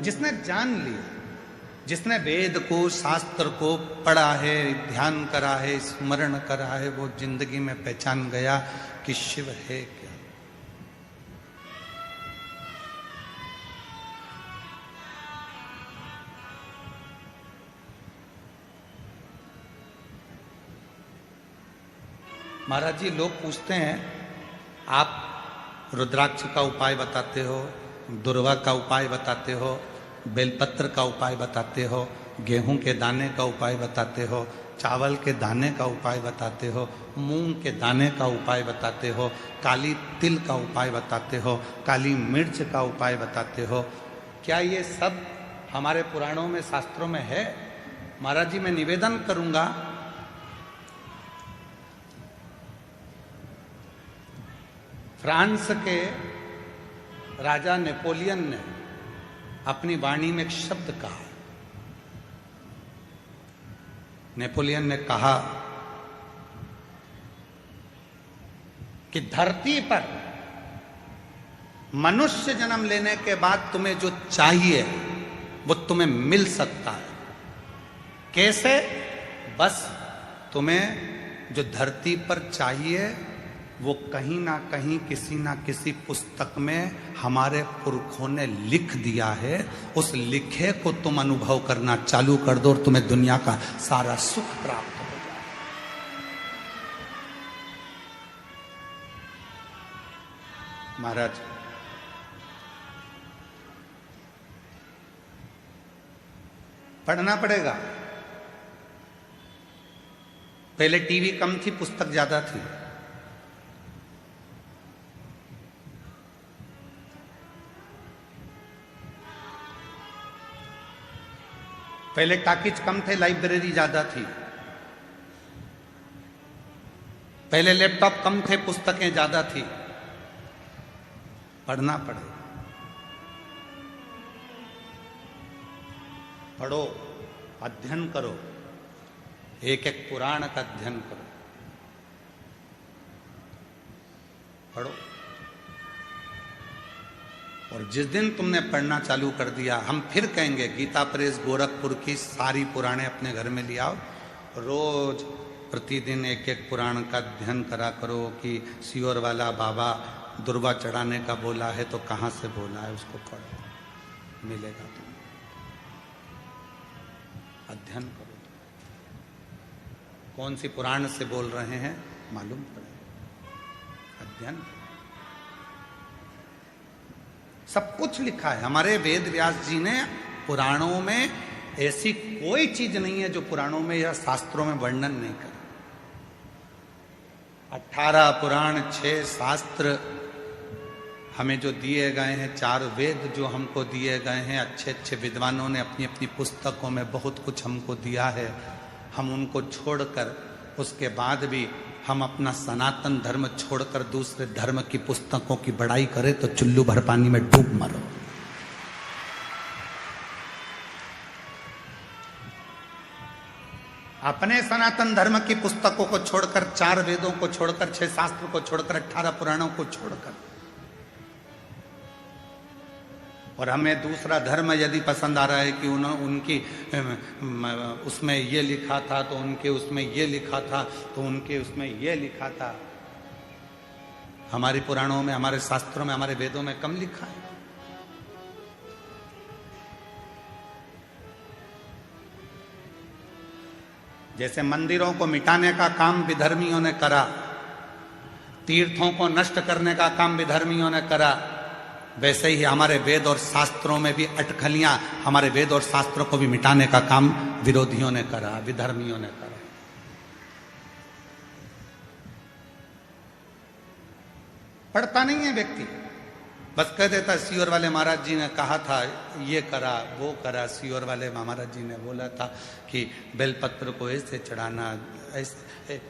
जिसने जान लिया, जिसने वेद को, शास्त्र को पढ़ा है, ध्यान करा है, स्मरण करा है, वो जिंदगी में पहचान गया कि शिव है क्या। महाराज जी, लोग पूछते हैं आप रुद्राक्ष का उपाय बताते हो, दुर्वा का उपाय बताते हो, बेलपत्र का उपाय बताते हो, गेहूं के दाने का उपाय बताते हो, चावल के दाने का उपाय बताते हो, मूंग के दाने का उपाय बताते हो, काली तिल का उपाय बताते हो, काली मिर्च का उपाय बताते हो। क्या ये सब हमारे पुराणों में, शास्त्रों में है? महाराज जी, मैं निवेदन करूंगा, फ्रांस के राजा नेपोलियन ने अपनी वाणी में एक शब्द कहा। नेपोलियन ने कहा कि धरती पर मनुष्य जन्म लेने के बाद तुम्हें जो चाहिए वो तुम्हें मिल सकता है। कैसे? बस तुम्हें जो धरती पर चाहिए वो कहीं ना कहीं, किसी ना किसी पुस्तक में हमारे पुरखों ने लिख दिया है। उस लिखे को तुम अनुभव करना चालू कर दो और तुम्हें दुनिया का सारा सुख प्राप्त हो जाए। महाराज, पढ़ना पड़ेगा। पहले टीवी कम थी, पुस्तक ज्यादा थी। पहले टाकीज कम थे, लाइब्रेरी ज्यादा थी। पहले लैपटॉप कम थे, पुस्तकें ज्यादा थी। पढ़ना पड़ेगा। पढ़ो, अध्ययन करो, एक एक पुराण का अध्ययन करो, पढ़ो। और जिस दिन तुमने पढ़ना चालू कर दिया, हम फिर कहेंगे गीता प्रेस गोरखपुर की सारी पुराणे अपने घर में ले आओ। रोज प्रतिदिन एक एक पुराण का अध्ययन करा करो कि सियोर वाला बाबा दुर्वा चढ़ाने का बोला है तो कहाँ से बोला है, उसको पढ़ो, मिलेगा तुम्हें। अध्ययन करो, कौन सी पुराण से बोल रहे हैं मालूम पड़ेगा। अध्ययन, सब कुछ लिखा है हमारे वेद व्यास जी ने। पुराणों में ऐसी कोई चीज नहीं है जो पुराणों में या शास्त्रों में वर्णन नहीं कर। 18 पुराण, 6 शास्त्र हमें जो दिए गए हैं, 4 वेद जो हमको दिए गए हैं, अच्छे अच्छे विद्वानों ने अपनी अपनी पुस्तकों में बहुत कुछ हमको दिया है। हम उनको छोड़कर, उसके बाद भी हम अपना सनातन धर्म छोड़कर दूसरे धर्म की पुस्तकों की बड़ाई करें तो चुल्लू भर पानी में डूब मरो। अपने सनातन धर्म की पुस्तकों को छोड़कर, 4 वेदों को छोड़कर, 6 शास्त्र को छोड़कर, 18 पुराणों को छोड़कर, और हमें दूसरा धर्म यदि पसंद आ रहा है कि उनकी उसमें ये लिखा था तो उनके उसमें ये लिखा था तो उनके उसमें ये लिखा था। हमारी पुराणों में, हमारे शास्त्रों में, हमारे वेदों में कम लिखा है। जैसे मंदिरों को मिटाने का काम विधर्मियों ने करा, तीर्थों को नष्ट करने का काम विधर्मियों ने करा, वैसे ही हमारे वेद और शास्त्रों में भी अटकलियां, हमारे वेद और शास्त्रों को भी मिटाने का काम विरोधियों ने करा, विधर्मियों ने करा। पढ़ता नहीं है व्यक्ति, बस कह देता सियोर वाले महाराज जी ने कहा था, ये करा, वो करा, सियोर वाले महाराज जी ने बोला था कि बेलपत्र को ऐसे चढ़ाना, ऐसे।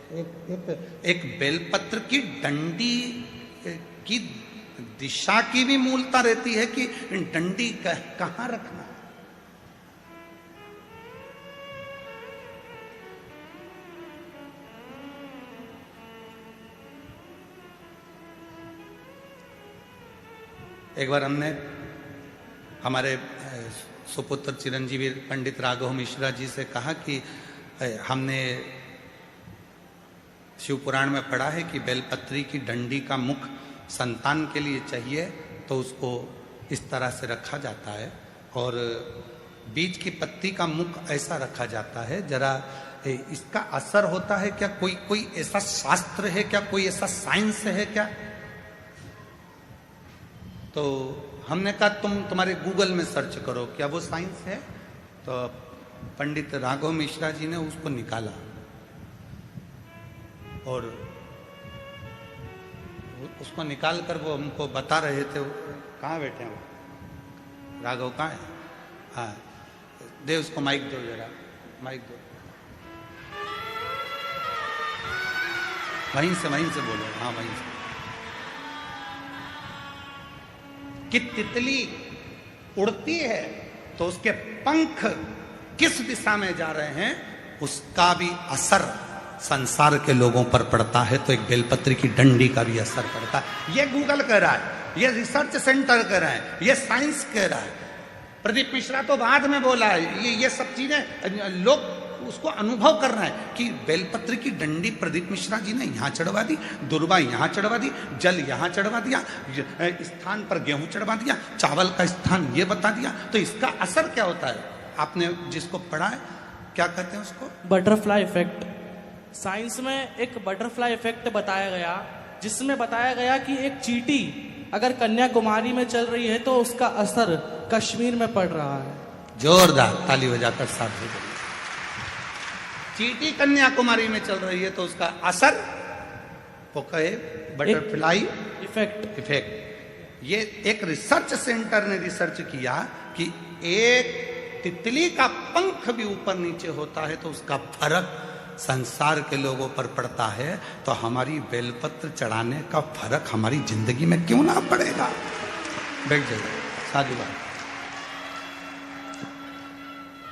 एक बेलपत्र की डंडी की दिशा की भी मूलता रहती है कि डंडी कहां रखना। एक बार हमने हमारे सुपुत्र चिरंजीवी पंडित राघव मिश्रा जी से कहा कि हमने शिव पुराण में पढ़ा है कि बेलपत्री की डंडी का मुख संतान के लिए चाहिए, तो उसको इस तरह से रखा जाता है, और बीज की पत्ती का मुख ऐसा रखा जाता है। जरा इसका असर होता है क्या? कोई ऐसा शास्त्र है क्या? कोई ऐसा साइंस है क्या? तो हमने कहा तुम्हारे गूगल में सर्च करो, क्या वो साइंस है? तो पंडित राघव मिश्रा जी ने उसको निकाला और उसको निकाल कर वो हमको बता रहे थे। कहाँ बैठे हैं वो? राघव कहाँ है? हाँ, दे उसको माइक दो, जरा माइक दो। वहीं से बोलो। हाँ, वहीं से। कि तितली उड़ती है तो उसके पंख किस दिशा में जा रहे हैं, उसका भी असर संसार के लोगों पर पड़ता है, तो एक बेलपत्री की डंडी का भी असर पड़ता है। ये गूगल कह रहा है, ये रिसर्च सेंटर कह रहा है, ये साइंस कह रहा है। प्रदीप मिश्रा तो बाद में बोला है। ये सब चीजें लोग उसको अनुभव कर रहे हैं कि बेलपत्री की डंडी प्रदीप मिश्रा जी ने यहां चढ़वा दी, दुर्वा यहां चढ़वा दी, जल यहां चढ़वा दिया, स्थान पर गेहूं चढ़वा दिया, चावल का स्थान ये बता दिया, तो इसका असर क्या होता है? आपने जिसको पढ़ा है, क्या कहते हैं उसको? Butterfly effect. साइंस में एक बटरफ्लाई इफेक्ट बताया गया, जिसमें बताया गया कि एक चींटी अगर कन्याकुमारी में चल रही है तो उसका असर कश्मीर में पड़ रहा है। जोरदार ताली बजाकर साथ हो गई। चींटी कन्याकुमारी में चल रही है तो उसका असर, वो कहे बटरफ्लाई इफेक्ट। ये एक रिसर्च सेंटर ने रिसर्च किया कि एक तितली का पंख भी ऊपर नीचे होता है तो उसका फर्क संसार के लोगों पर पड़ता है, तो हमारी बेलपत्र चढ़ाने का फर्क हमारी जिंदगी में क्यों ना पड़ेगा? बैठ जाइए, साधु बात।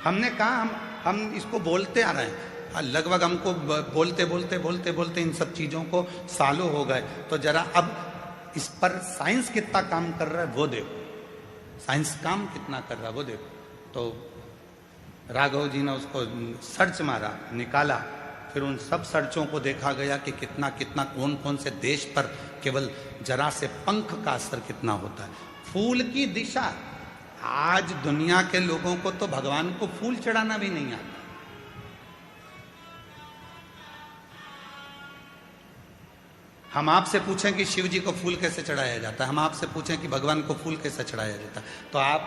हमने कहा हम इसको बोलते आ रहे हैं, लगभग हमको बोलते इन सब चीजों को सालों हो गए। तो जरा अब इस पर साइंस कितना काम कर रहा है वो देखो, साइंस काम कितना कर रहा है वो देखो। तो राघव जी ने उसको सर्च मारा, निकाला, फिर उन सब सर्चों को देखा गया कि कितना कौन कौन से देश पर केवल जरा से पंख का असर कितना होता है। फूल की दिशा, आज दुनिया के लोगों को तो भगवान को फूल चढ़ाना भी नहीं आता। हम आपसे पूछें कि शिव जी को फूल कैसे चढ़ाया जाता है, हम आपसे पूछें कि भगवान को फूल कैसे चढ़ाया जाता है, तो आप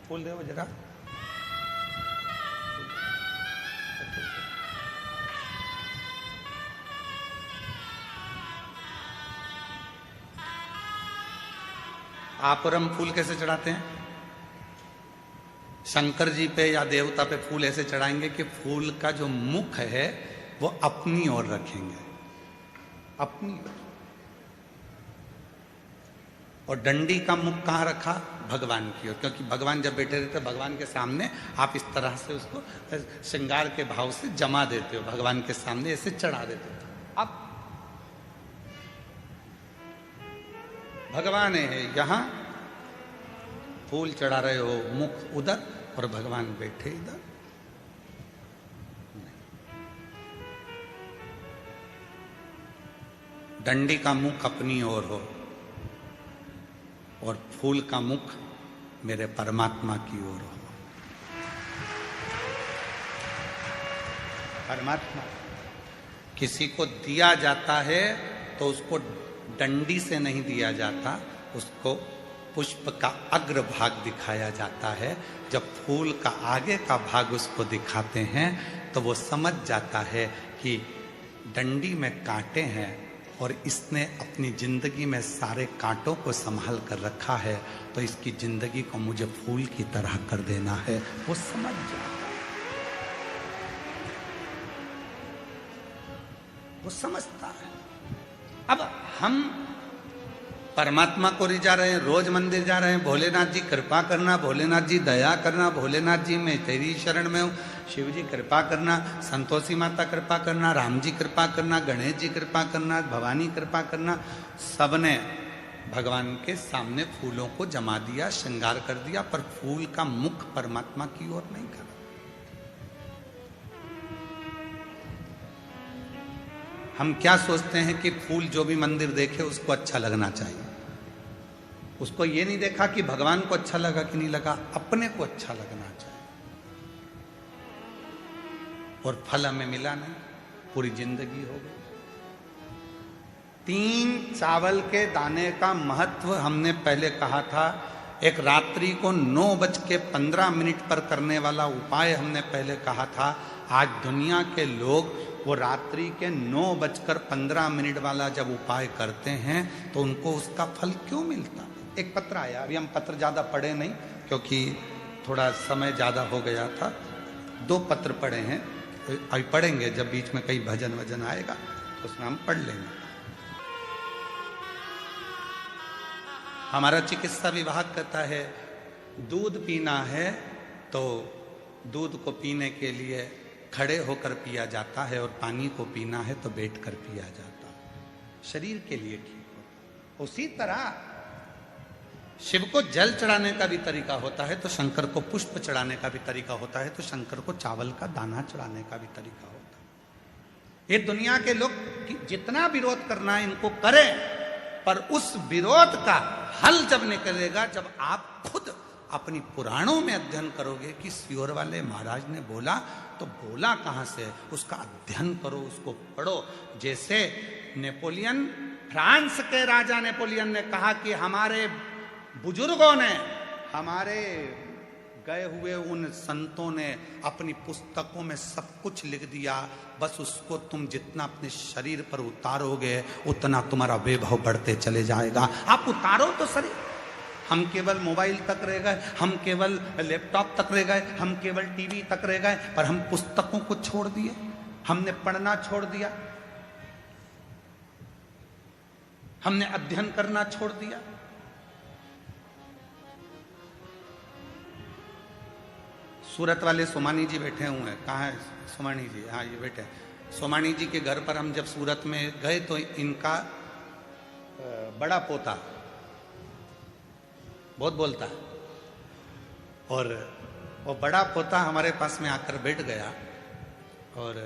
फूल दो जरा। आप और हम फूल कैसे चढ़ाते हैं? शंकर जी पे या देवता पे फूल ऐसे चढ़ाएंगे कि फूल का जो मुख है वो अपनी ओर रखेंगे, अपनी ओर। और डंडी का मुख कहाँ रखा? भगवान की ओर, क्योंकि भगवान जब बैठे रहते भगवान के सामने आप इस तरह से उसको श्रृंगार के भाव से जमा देते हो, भगवान के सामने ऐसे चढ़ा देते हो। अब भगवान है यहां, फूल चढ़ा रहे हो, मुख उधर और भगवान बैठे इधर। डंडी का मुख अपनी ओर हो और फूल का मुख मेरे परमात्मा की ओर हो। परमात्मा किसी को दिया जाता है तो उसको डंडी से नहीं दिया जाता, उसको पुष्प का अग्र भाग दिखाया जाता है। जब फूल का आगे का भाग उसको दिखाते हैं तो वो समझ जाता है कि डंडी में कांटे हैं और इसने अपनी जिंदगी में सारे कांटों को संभाल कर रखा है, तो इसकी जिंदगी को मुझे फूल की तरह कर देना है। वो समझ जाता है, वो समझता है। अब हम परमात्मा को रिझा रहे हैं, रोज मंदिर जा रहे हैं, भोलेनाथ जी कृपा करना, भोलेनाथ जी दया करना, भोलेनाथ जी मैं तेरी शरण में हूँ, शिव जी कृपा करना, संतोषी माता कृपा करना, राम जी कृपा करना, गणेश जी कृपा करना, भवानी कृपा करना। सबने भगवान के सामने फूलों को जमा दिया, श्रृंगार कर दिया, पर फूल का मुख परमात्मा की ओर नहीं करा। हम क्या सोचते हैं कि फूल जो भी मंदिर देखे उसको अच्छा लगना चाहिए। उसको ये नहीं देखा कि भगवान को अच्छा लगा कि नहीं लगा, अपने को अच्छा लगना चाहिए। और फल हमें मिला नहीं, पूरी जिंदगी हो गई। 3 चावल के दाने का महत्व हमने पहले कहा था। एक रात्रि को 9:15 पर करने वाला उपाय हमने पहले कहा था। आज दुनिया के लोग वो रात्रि के 9:15 वाला जब उपाय करते हैं तो उनको उसका फल क्यों मिलता? एक पत्र आया, अभी हम पत्र ज्यादा पढ़े नहीं क्योंकि थोड़ा समय ज्यादा हो गया था। 2 पत्र पढ़े हैं, अभी पढ़ेंगे जब बीच में कहीं भजन वजन आएगा तो उसमें हम पढ़ लेंगे। हमारा चिकित्सा विभाग कहता है दूध पीना है तो दूध को पीने के लिए खड़े होकर पिया जाता है और पानी को पीना है तो बैठकर पिया जाता है, शरीर के लिए ठीक होता। उसी तरह शिव को जल चढ़ाने का भी तरीका होता है तो शंकर को पुष्प चढ़ाने का भी तरीका होता है, तो शंकर को चावल का दाना चढ़ाने का भी तरीका होता है। ये दुनिया के लोग जितना विरोध करना है इनको करें, पर उस विरोध का हल जब निकलेगा जब आप खुद अपनी पुराणों में अध्ययन करोगे कि सियोर वाले महाराज ने बोला तो बोला कहां से, उसका अध्ययन करो, उसको पढ़ो। जैसे नेपोलियन, फ्रांस के राजा नेपोलियन ने कहा कि हमारे बुजुर्गों ने, हमारे गए हुए उन संतों ने अपनी पुस्तकों में सब कुछ लिख दिया, बस उसको तुम जितना अपने शरीर पर उतारोगे उतना तुम्हारा वैभव बढ़ते चले जाएगा। आप उतारो तो शरीर। हम केवल मोबाइल तक रह गए, हम केवल लैपटॉप तक रह गए, हम केवल टीवी तक रह गए, पर हम पुस्तकों को छोड़ दिए, हमने पढ़ना छोड़ दिया, हमने अध्ययन करना छोड़ दिया। सूरत वाले सोमानी जी बैठे हुए हैं, कहाँ है सोमानी जी? हाँ ये बैठे। सोमानी जी के घर पर हम जब सूरत में गए तो इनका बड़ा पोता बहुत बोलता है और वो बड़ा पोता हमारे पास में आकर बैठ गया और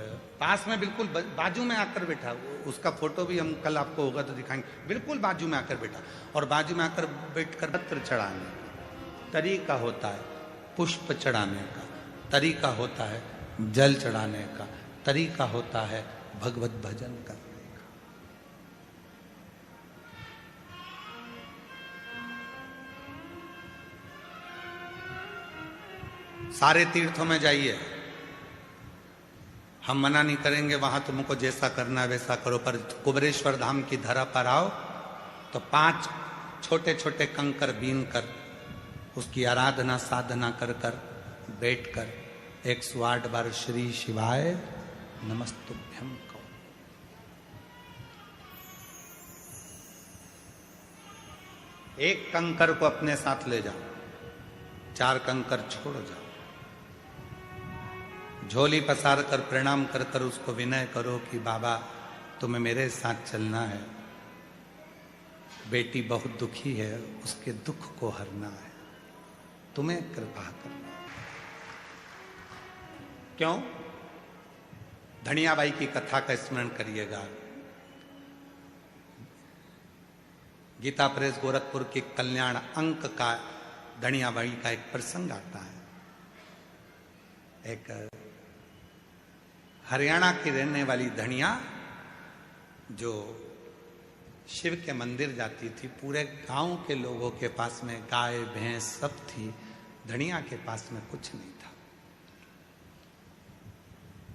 पास में बिल्कुल बाजू में आकर बैठा। उसका फोटो भी हम कल आपको होगा तो दिखाएंगे। बिल्कुल बाजू में आकर बैठा और बाजू में आकर बैठकर पत्र चढ़ाने का तरीका होता है, पुष्प चढ़ाने का तरीका होता है, जल चढ़ाने का तरीका होता है, भगवत भजन करने का। सारे तीर्थों में जाइए, हम मना नहीं करेंगे, वहां तुमको जैसा करना है वैसा करो, पर कुबेरेश्वर धाम की धरा पर आओ तो 5 छोटे छोटे कंकर बीन कर उसकी आराधना साधना कर कर बैठ कर 108 बार श्री शिवाय नमस्तुभ्यम कहो। एक कंकर को अपने साथ ले जाओ, 4 कंकर छोड़ जाओ, झोली पसार कर प्रणाम कर कर उसको विनय करो कि बाबा तुम्हें मेरे साथ चलना है, बेटी बहुत दुखी है, उसके दुख को हरना है, तुम्हें कृपा करना। क्यों? धनियाबाई की कथा का स्मरण करिएगा। गीता प्रेस गोरखपुर के कल्याण अंक का धनियाबाई का एक प्रसंग आता है। एक हरियाणा की रहने वाली धनिया जो शिव के मंदिर जाती थी, पूरे गांव के लोगों के पास में गाय भैंस सब थी, धनिया के पास में कुछ नहीं था।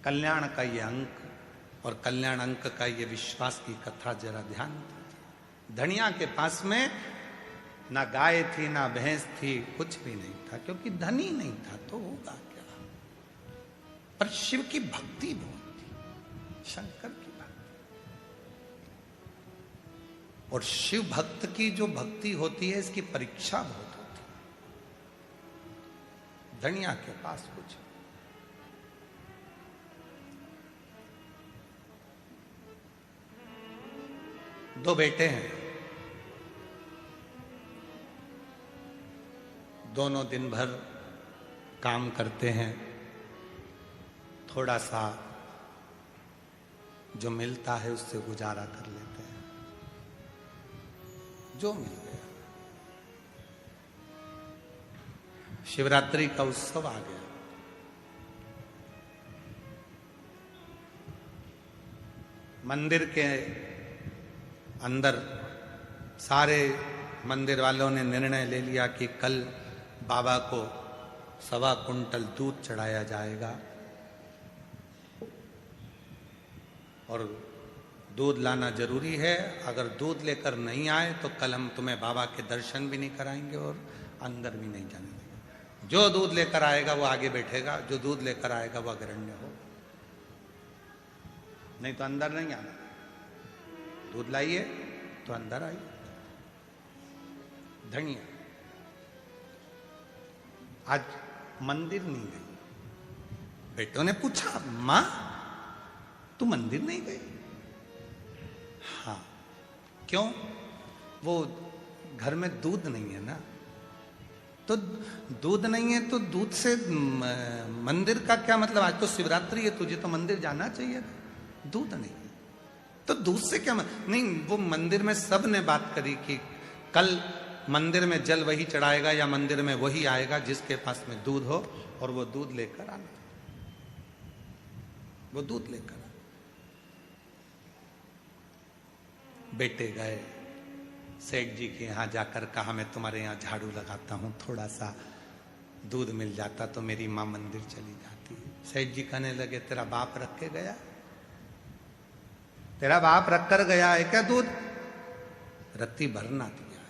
कल्याण का ये अंक और कल्याण अंक का ये विश्वास की कथा जरा ध्यान दीजिए। धनिया के पास में ना गाय थी ना भैंस थी, कुछ भी नहीं था, क्योंकि धनी नहीं था तो होगा क्या। पर शिव की भक्ति बहुत थी, शंकर की भक्ति। और शिव भक्त की जो भक्ति होती है इसकी परीक्षा बहुत होती है। धनिया के पास कुछ 2 बेटे हैं, दोनों दिन भर काम करते हैं, थोड़ा सा जो मिलता है उससे गुजारा कर लेते हैं, जो मिल गया। शिवरात्रि का उत्सव आ गया। मंदिर के अंदर सारे मंदिर वालों ने निर्णय ले लिया कि कल बाबा को 1.25 कुंटल दूध चढ़ाया जाएगा और दूध लाना जरूरी है। अगर दूध लेकर नहीं आए तो कल हम तुम्हें बाबा के दर्शन भी नहीं कराएंगे और अंदर भी नहीं जाने देंगे। जो दूध लेकर आएगा वो आगे बैठेगा, जो दूध लेकर आएगा वो अग्रण्य हो, नहीं तो अंदर नहीं आना। दूध लाइए तो अंदर आइए। धनिया आज मंदिर नहीं गई। बेटों ने पूछा, मां तू मंदिर नहीं गई? हाँ। क्यों? वो घर में दूध नहीं है ना। तो दूध नहीं है तो दूध से मंदिर का क्या मतलब? आज तो शिवरात्रि है, तुझे तो मंदिर जाना चाहिए। दूध नहीं तो दूध से क्या नहीं। वो मंदिर में सब ने बात करी कि कल मंदिर में जल वही चढ़ाएगा या मंदिर में वही आएगा जिसके पास में दूध हो, और वो दूध लेकर आना। वो दूध लेकर आना। बेटे गए सेठ जी के यहां जाकर कहा, मैं तुम्हारे यहां झाड़ू लगाता हूं, थोड़ा सा दूध मिल जाता तो मेरी मां मंदिर चली जाती। सेठ जी कहने लगे, तेरा बाप रख के गया? तेरा बाप रख कर गया है क्या दूध? रत्ती भरना दिया है।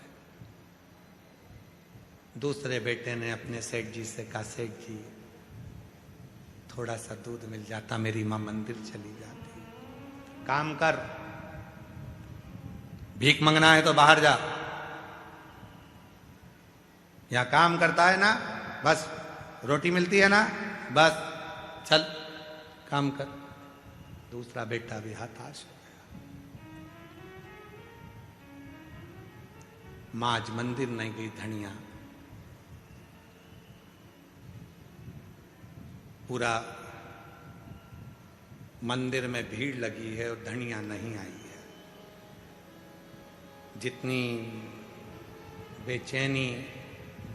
दूसरे बेटे ने अपने सेठ जी से कहा, सेठ जी थोड़ा सा दूध मिल जाता, मेरी मां मंदिर चली जाती। काम कर, भीख मंगना है तो बाहर जा। यहां काम करता है ना, बस रोटी मिलती है ना, बस चल काम कर। दूसरा बेटा भी हताश हो गया। मां आज मंदिर नहीं गई। धनिया पूरा मंदिर में भीड़ लगी है और धनिया नहीं आई है। जितनी बेचैनी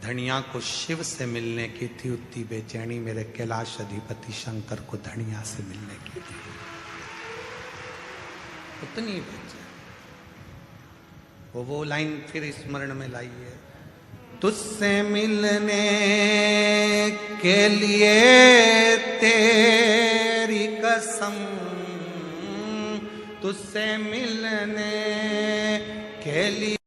धनिया को शिव से मिलने की थी, उतनी बेचैनी मेरे कैलाश अधिपति शंकर को धनिया से मिलने की थी। उतनी बेचैनी। वो लाइन फिर स्मरण में लाई है, तुझसे मिलने के लिए तेरी कसम, तुझसे मिलने के लिए